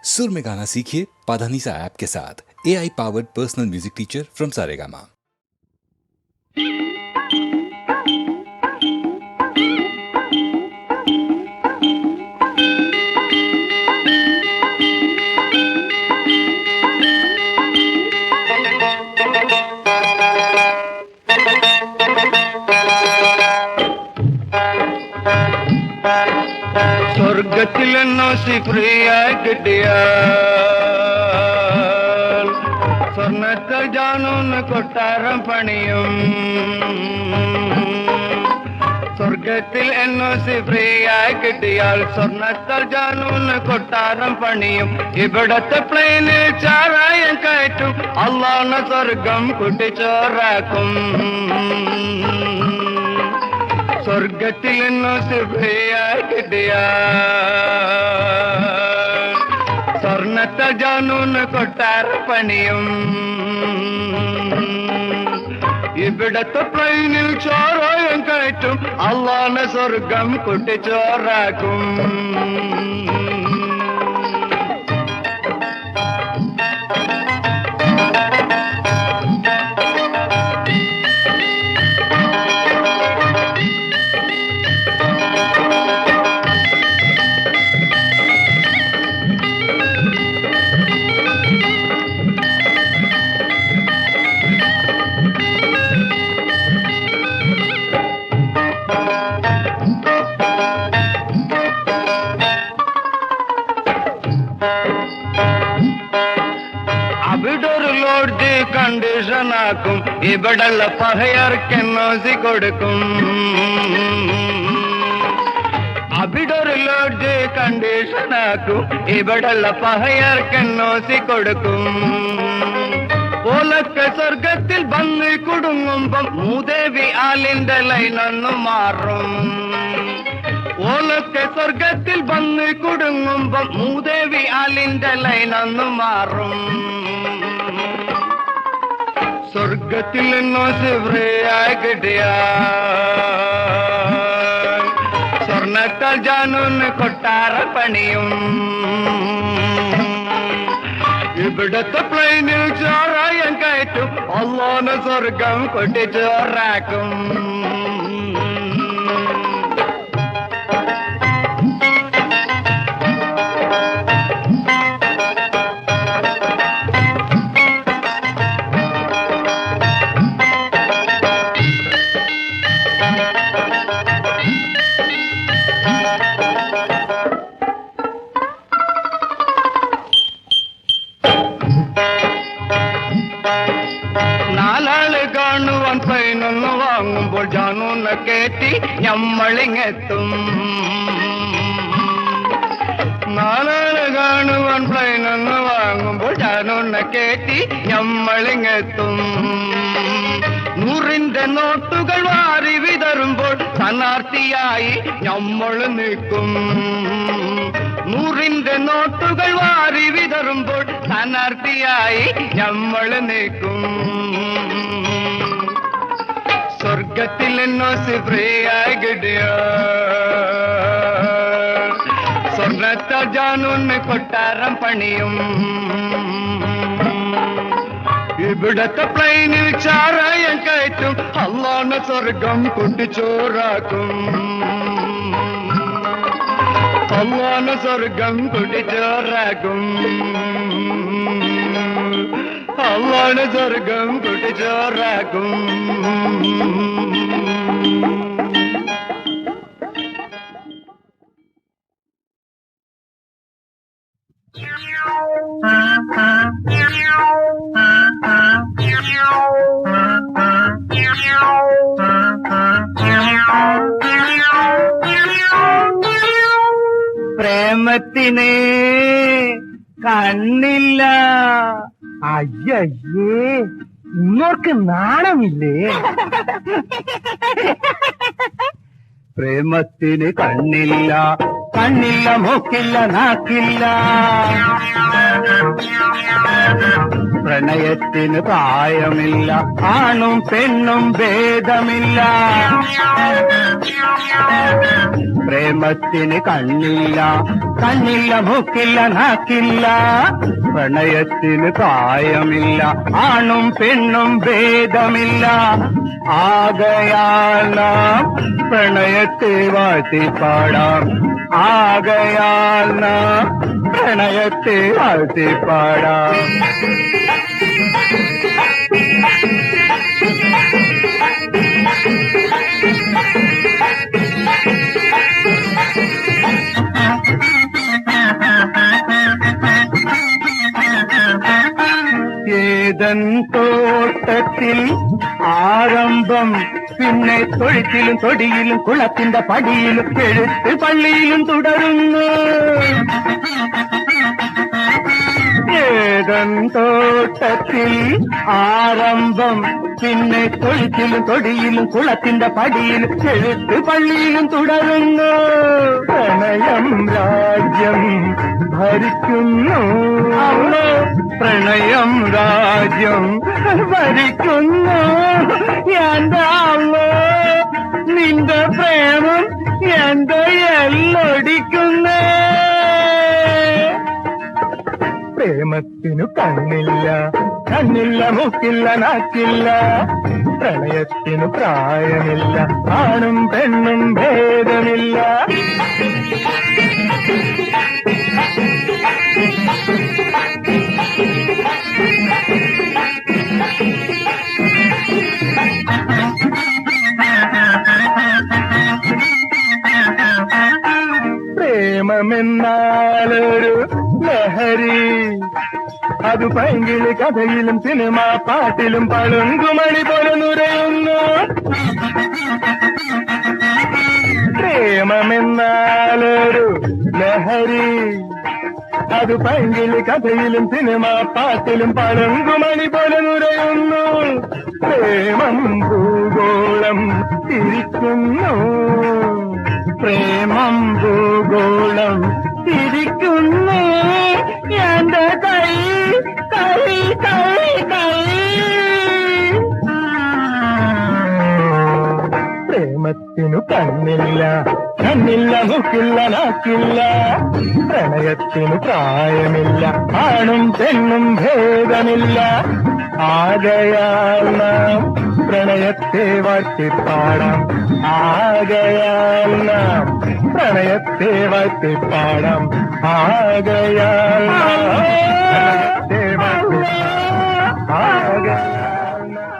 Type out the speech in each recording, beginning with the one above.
सुर में गाना सीखिए पाधानीसा ऐप के साथ। AI powered personal music teacher from Saregama. സ്വർഗത്തിലെന്നോ സിഫ്രിയായി കിട്ടിയാൽ സ്വർണ്ണത്തിൽ ജാനൂന്ന് കൊട്ടാരം പണിയും. സ്വർഗത്തിൽ എന്നോ സിഫ്രിയായി കിട്ടിയാൽ സ്വർണ്ണത്തിൽ ജാനൂന്ന് കൊട്ടാരം പണിയും. ഇവിടത്തെ പ്ലെയിനിൽ ചാരായം കയറ്റും, അള്ളാഹ് സ്വർഗം കുട്ടിച്ചോറാക്കും. സ്വർഗത്തിൽ എന്നോ സിഫ്രിയായി കിട്ടിയാൽ സ്വർണ്ണത്തെ ജാനൂന്ന് കൊട്ടാര പണിയും. ഇവിടത്തെ പ്ലെയിനിൽ ചോറായം കയറ്റും, അള്ളാഹ് സ്വർഗം കുട്ടിച്ചോറാക്കും. അവിടൊരു ലോഡ്ജ് കണ്ടീഷനാക്കും, ഇവിടെയുള്ള പഹയർക്ക് എൻഒസി കൊടുക്കും. അവിടൊരു ലോഡ്ജ് കണ്ടീഷനാക്കും, ഇവിടെയുള്ള പഹയർക്ക് എൻഒസി കൊടുക്കും. ഓലൊക്കെ സ്വർഗത്തിൽ വന്ന് കുടുങ്ങുമ്പം മൂദേവി ആലിന്റെ ലൈനൊന്നു മാറും. ഓലൊക്കെ സ്വർഗത്തിൽ വന്ന് കുടുങ്ങുമ്പം മൂദേവി ആലിന്റെ ലൈനൊന്നു മാറും. സ്വർഗത്തിൽ എന്നോ സിഫ്രിയായി കിട്ടിയാൽ സ്വർണ്ണത്താൽ ജാനൂന്ന് കൊട്ടാര പണിയും. ഇവിടത്തെ പ്ലെയിനിൽ ചോറായം കയറ്റും, അള്ളാഹ് സ്വർഗം കൊട്ടിച്ചോറാക്കും. നാലാള് കാണുവാൻ പ്ലെയിനൊന്ന് വാങ്ങുമ്പോൾ ജാനൂന്ന് കയറ്റി ഞമ്മളിങ്ങെത്തും. നാലാള് കാണുവാൻ പ്ലെയിനൊന്ന് വാങ്ങുമ്പോൾ ജാനൂന്ന് കയറ്റി ഞമ്മളിങ്ങെത്തും. നൂറിന്റെ നോട്ടുകൾ വാരി വിതറുമ്പോൾ സ്ഥാനാർത്ഥിയായി നമ്മൾ നിൽക്കും. നൂറിന്റെ നോട്ടുകൾ വാരി വിതറുമ്പോൾ സ്ഥാനാർത്ഥിയായി നമ്മൾ നിൽക്കും. സ്വർഗത്തിൽ എന്നോ സിഫ്രിയായി കിട്ടിയാൽ സ്വർണ്ണത്തെ ജാനൂന്ന് കൊട്ടാരം പണിയും. ഇവിടത്തെ പ്ലെയിനിൽ ചാരായം കയറ്റും, അള്ളാഹ് സ്വർഗം കുട്ടിച്ചോറാക്കും. അള്ളാഹ് സ്വർഗം കുട്ടിച്ചോറാക്കും. അള്ളാഹ് സ്വർഗം കുട്ടിച്ചോറാക്കും. പ്രേമത്തിന് കണ്ണില്ല. അയ്യേ, ഇങ്ങോർക്ക് നാണമില്ലേ? പ്രേമത്തിന് കണ്ണില്ല, കണ്ണില്ല, മൂക്കില്ല, നാക്കില്ല. പ്രണയത്തിന് പ്രായമില്ല, ആണും പെണ്ണും ഭേദമില്ല. പ്രേമത്തിന് കണ്ണില്ല, കണ്ണില്ല മൂക്കില്ല നാക്കില്ല. പ്രണയത്തിന് പ്രായമില്ല, ആണും പെണ്ണും ഭേദമില്ല. ആകയാൽ നാം പ്രണയത്തെ വാഴ്ത്തിപ്പാടാം, ആകയാൽ നാം പ്രണയത്തെ വാഴ്ത്തിപ്പാടാം. ഏതൻ തോട്ടത്തിൽ ആരംഭം, പിന്നെ തൊഴുത്തിലും തൊടിയിലും കുളത്തിന്റെ പടിയിലും എഴുത്ത് പള്ളിയിലും തുടരുന്നു. ഏതൻ തോട്ടത്തിൽ ആരംഭം, പിന്നെ തൊഴുത്തിലും തൊടിയിലും കുളത്തിന്റെ പടിയിലും എഴുത്ത് പള്ളിയിലും തുടരുന്നു. പ്രണയം രാജ്യം ഭരിക്കുന്നു, പ്രണയം രാജ്യം ഭരിക്കുന്നു. എന്റെ അമ്മോ, നിന്റെ പ്രേമം എന്റെ എല്ലൊടിക്കുന്നേ. പ്രേമത്തിനു കണ്ണില്ല, കണ്ണില്ല മൂക്കില്ല നാക്കില്ല. പ്രണയത്തിനു പ്രായമില്ല, ആണും പെണ്ണും ഭേദമില്ല. പ്രേമമെന്നാലൊരു ലഹരി, അത് പൈങ്കിളി കഥയിലും സിനിമാ പാട്ടിലും പളുങ്കുമണി പോലെ നുരയുന്നു. പ്രേമമെന്നാലൊരു ലഹരി, അത് പൈങ്കിളി കഥയിലും സിനിമാ പാട്ടിലും പളുങ്കുമണി പോലെ നുരയുന്നു. പ്രേമം ഭൂഗോളം തിരിക്കുന്നു, പ്രേമം ഭൂഗോളം തിരിക്കുന്നു. എന്റെ കൈ കൈ കൈ കൈ. പ്രേമത്തിനു കണ്ണില്ല, കണ്ണില്ല മൂക്കില്ല നാക്കില്ല. പ്രണയത്തിനു പ്രായമില്ല, ആണും പെണ്ണും ഭേദമില്ല. ആകയാൽ നാം പ്രണയത്തെ വാഴ്ത്തിപ്പാടാം, ആകയാൽ നാം പ്രണയത്തെ വാഴ്ത്തിപ്പാടാം, ആകയാൽ നാം പ്രണയത്തെ വാഴ്ത്തിപ്പാടാം, ആകയാൽ നാം.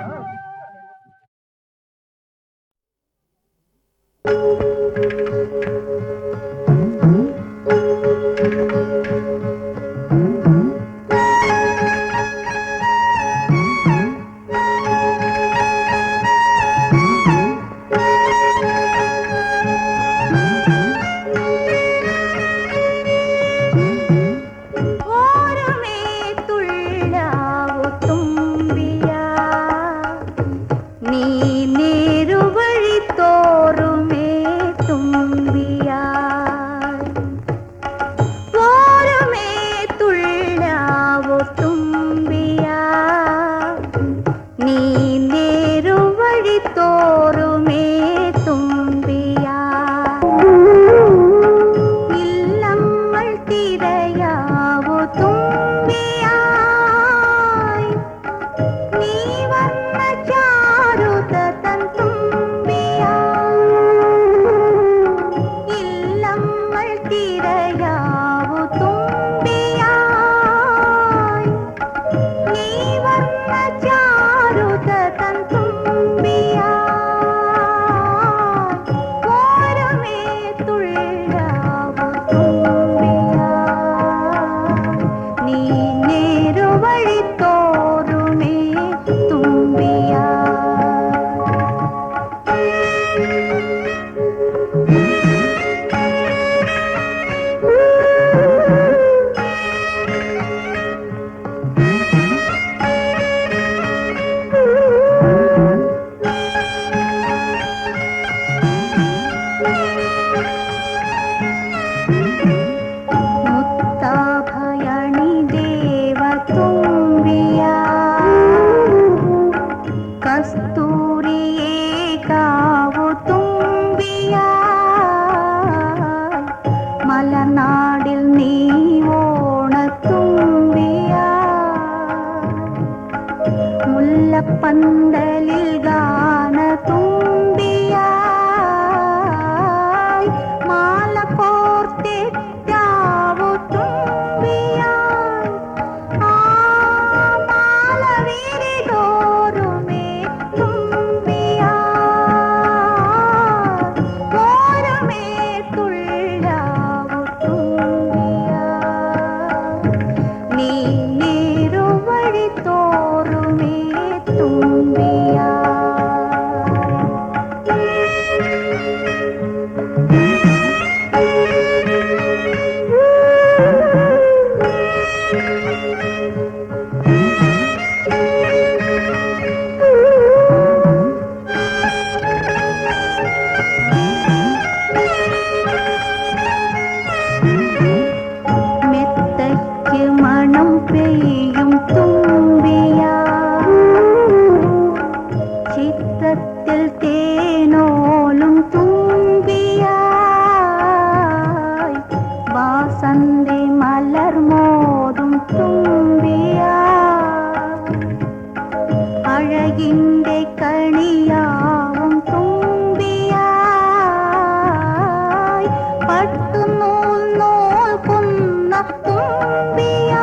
തുമ്പിയാ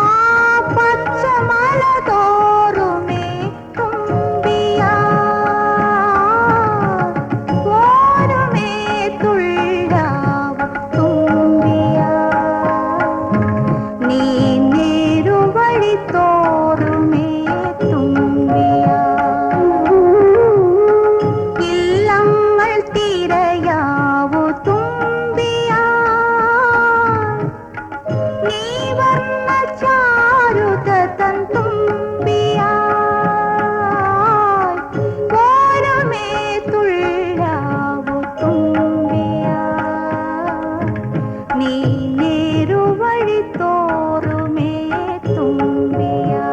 ആ പച്ചമല തോറുമേ തുമ്പിയാ ഓരുമേ തുള്ളാവ തുമ്പിയാ നീ നേരുവഴി തോറുമേ തുമ്പിയാ ഇല്ലങ്ങൾ തിരയാവു തുമ്പിയാ നീ വർണ്ണ ചാരുത തൻ തുമ്പിയാ ഓരമേ തുള്ളാവു തുമ്പിയാ നീ നേരുവഴി തോറുമേ തുമ്പിയാ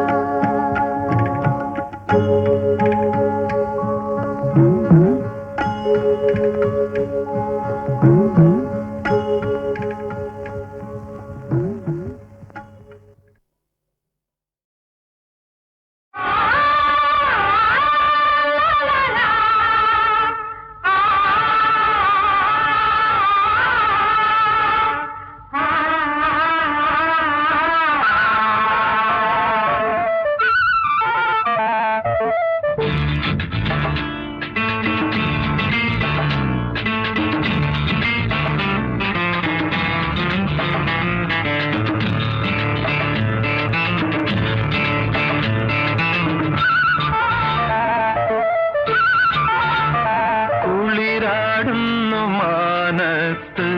കുളിരാടുന്നു മാനത്ത്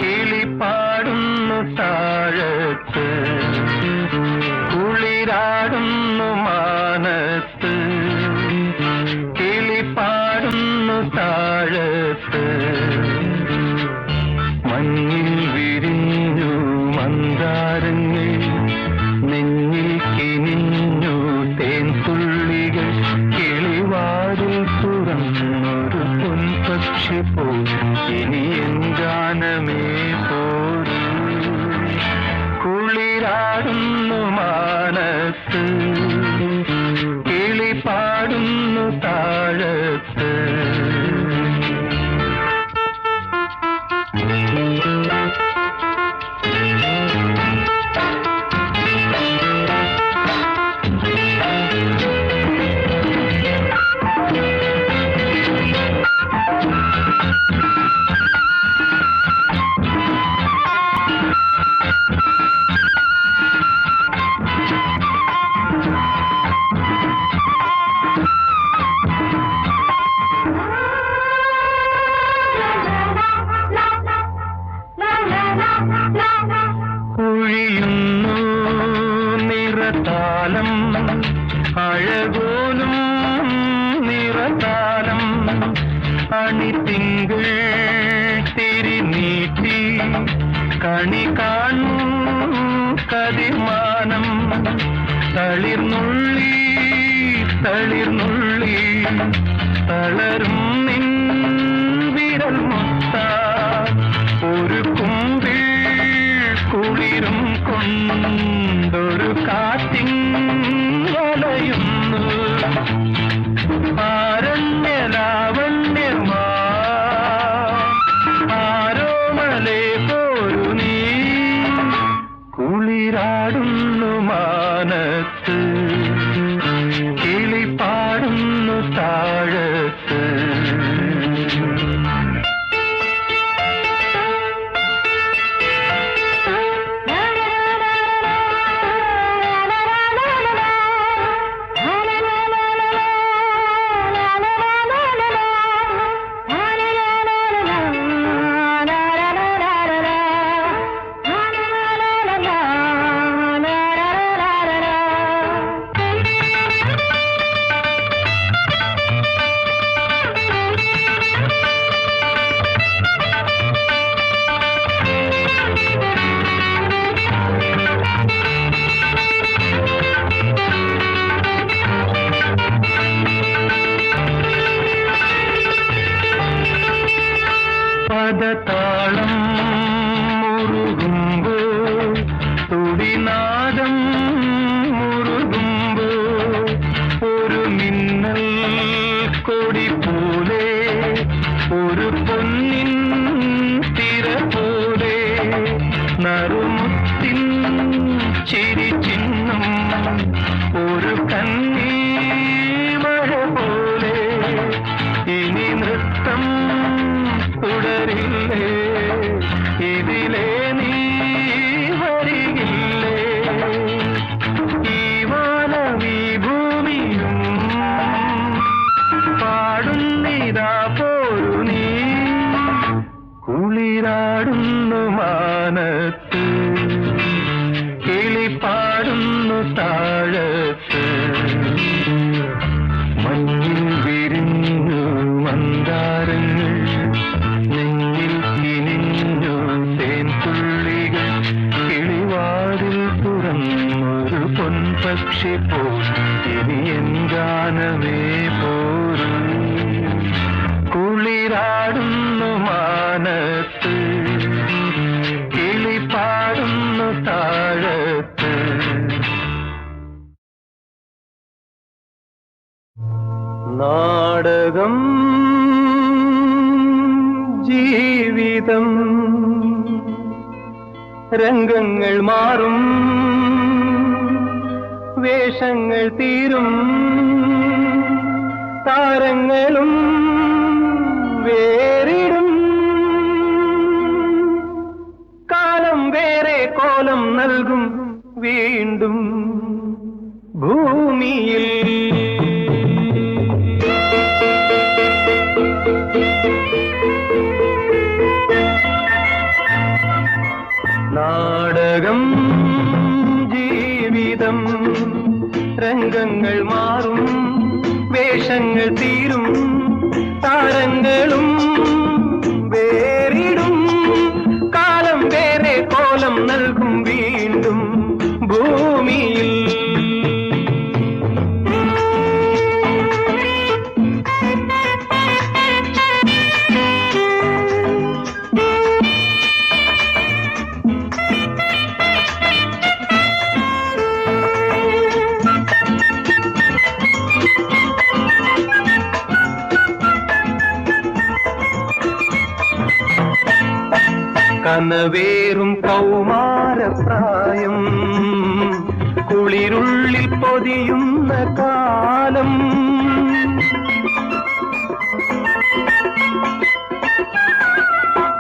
കിളിപ്പാടുന്നു താഴത്ത് കുളിരാടുന്നു മാനത്ത് കിളിപ്പാടുന്നു താഴത്ത് മഞ്ഞിൽ വിരിഞ്ഞു മന്ദാരങ്ങൾ നെഞ്ഞിൽ കിനിഞ്ഞു തേൻതുള്ളികൾ കിളിവാതിൽ തുറന്നൊരു പൊൻപക്ഷി പോ ഇനി എൻ ഗാനമേ പോരൂ കുളിരാടുന്നു മാനത്ത് കിളിപ്പാടുന്നു താഴത്ത് കുഴിയുന്നു നിറതാലം അഴകോലും നിറതാലം അണിത്തിങ്കൾ തിരിനീട്ടി കണി കാണു കതിർമാനം തളിർന്നുള്ളി തളിർന്നുള്ളി തളരും നിൻ വിരൽ മുത്ത ഒരു കുമ്പിൾ കുളിരും കൊണ്ടൊരു കാറ്റിൻ വലയുന്നു ആരണ്യലാവണ്യമാ ആരോമലേ പോരു നീ കുളിരാടുന്നു മാനത്ത് കിളിപ്പാടുന്നു താഴത്ത് la la la la മാനത്ത് കിളി പാടുന്നു താഴത്ത് മഞ്ഞിൽ വിരിഞ്ഞു മന്ദാരങ്ങൾ നെഞ്ഞിൽ കിനിഞ്ഞു തേൻതുള്ളികൾ കിളിവാതിൽ തുറന്നൊരു പൊൻപക്ഷി പോൽ ഇനി എൻ ഗാനമേ പോരൂ കുളിരാടുന്നു മാനത്ത് കിളി പാടുന്നു താഴത്ത് നാടകം ജീവിതം രംഗങ്ങൾ മാറും വേഷങ്ങൾ തീരും താരങ്ങളും വേറിടും കാലം വേറെ കോലം നൽകും വീണ്ടും ഭൂമിയിൽ നാടകം ജീവിതം രംഗങ്ങൾ മാറും വേഷങ്ങൾ തീരും താരങ്ങളും വേറിടും കാലം വേറെ കോലം നൽകും വീണ്ടും ഭൂമിയിൽ കനവേറും കൗമാരപ്രായം കുളിരുള്ളിൽ പൊതിയുന്ന കാലം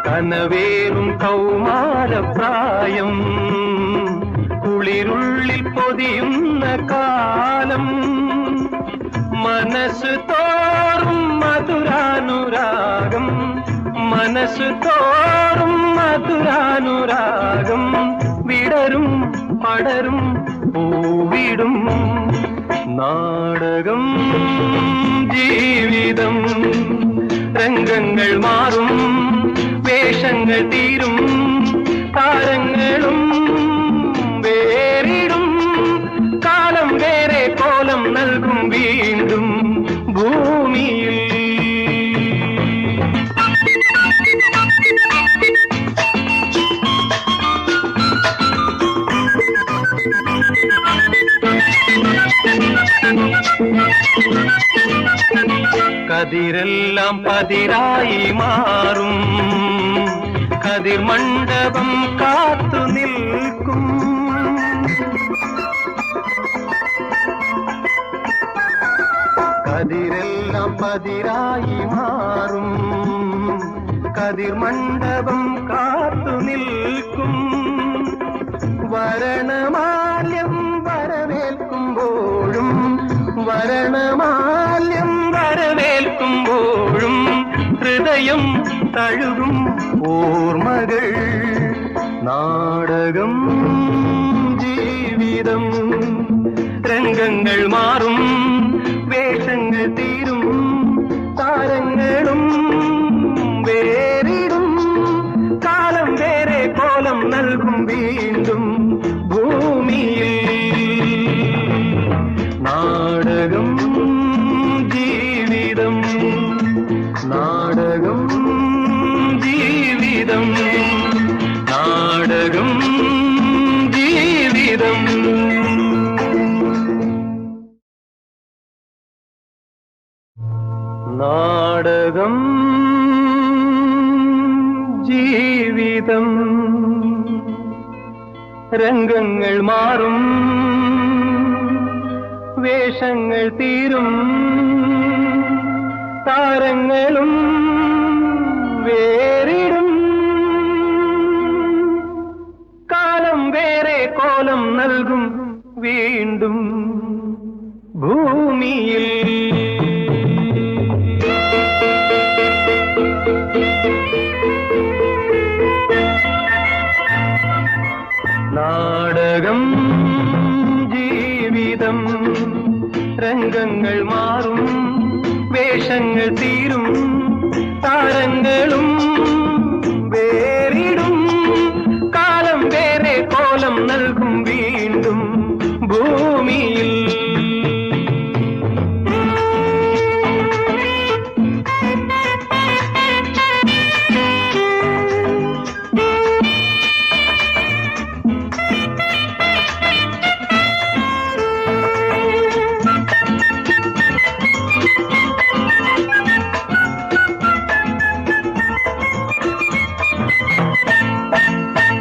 കനവേറും കൗമാരപ്രായം കുളിരുള്ളിൽ പൊതിയുന്ന കാലം മനസ്സ് തോറും മധുരാനുരാഗം മനസ്സ് തോറും മധുരാനുരാഗം വിടരും പടരും പൂവിടും നാടകം ജീവിതം രംഗങ്ങൾ മാറും വേഷങ്ങൾ തീരും താരങ്ങളും വേറിടും കാലം വേറെ കോലം നൽകും വീണ്ടും ഭൂമിയിൽ കതിരെല്ലാം പതിരായി മാറും കതിർ മണ്ഡപം കാത്തു നിൽക്കും കതിരെല്ലാം പതിരായി മാറും കതിർ മണ്ഡപം കാത്തു നിൽക്കും വരണമാല്യം വരവേൽക്കുമ്പോഴും വരണമാല്യം വരവേൽക്കുമ്പോഴും ഹൃദയം തഴുകും ഓർമ്മകൾ നാടകം ജീവിതം രംഗങ്ങൾ മാറും വേഷങ്ങൾ തീരും താരങ്ങളും വേറിടും കാലം വേറെ കോലം നൽകും വീണ്ടും ഭൂമിയിൽ നാടകം ജീവിതം നാടകം ജീവിതം നാടകം ജീവിതം നാടകം ജീവിതം രംഗങ്ങൾ മാറും വേഷങ്ങൾ തീരും താരങ്ങളും വേറിടും കാലം വേറെ കോലം നൽകും വീണ്ടും ഭൂമിയിൽ നാടകം ജീവിതം രംഗങ്ങൾ മാറും വേഷങ്ങൾ തീരും താരങ്ങളും വേറിടും കാലം വേറെ കോലം നൽകും വീണ്ടും ഭൂമിയിൽ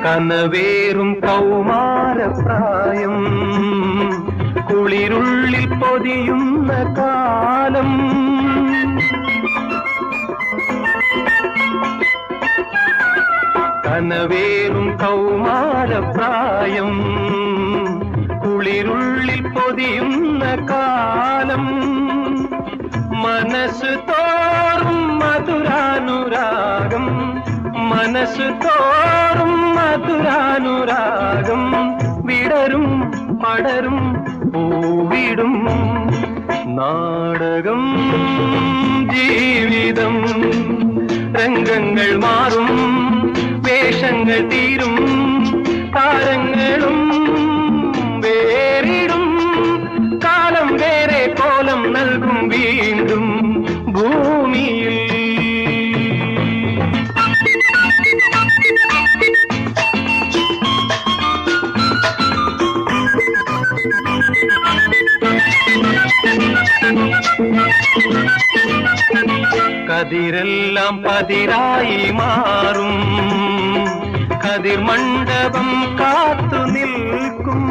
കനവേറും കൗമാരപ്രായം കുളിരുള്ളിൽ പൊതിയുന്ന കാലം കനവേറും കൗമാരപ്രായം കുളിരുള്ളിൽ പൊതിയുന്ന കാലം മനസ്സ് തോറും മധുരാനുരാഗം മനസ്സ് തോറും മധുരാനുരാഗം വിടരും പടരും പൂവിടും നാടകം ജീവിതം രംഗങ്ങൾ മാറും വേഷങ്ങൾ തീരും താരങ്ങളും വേറിടും കാലം വേറെ കോലം നൽകും വീണ്ടും ഭൂമിയിൽ കതിരെല്ലാം പതിരായി മാറും കതിർ മണ്ഡപം കാത്തു നിൽക്കും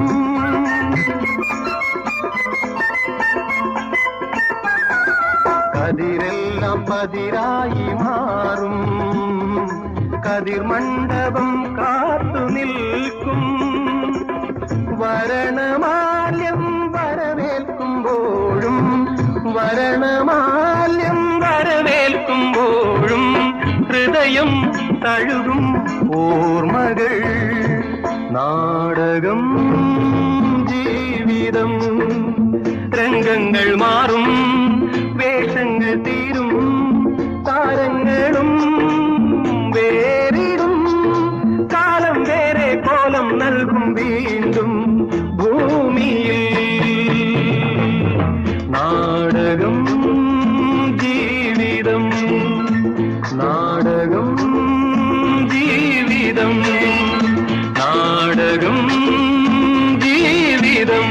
കതിരെല്ലാം പതിരായി മാറും കതിർ മണ്ഡപം കാത്തു നിൽക്കും വരണമാല്യം വരവേൽക്കുമ്പോഴും വരണമാല്യം വരവേൽക്കുമ്പോഴും ഹൃദയം തഴുകും ഓർമ്മകൾ നാടകം ജീവിതം രംഗങ്ങൾ മാറും വേഷങ്ങൾ തീരും താരങ്ങളും വേറിടും കാലം വേറെ കോലം നൽകും വീണ്ടും ഭൂമിയിൽ നാടകം ജീവിതം നാടകം ജീവിതം നാടകം ജീവിതം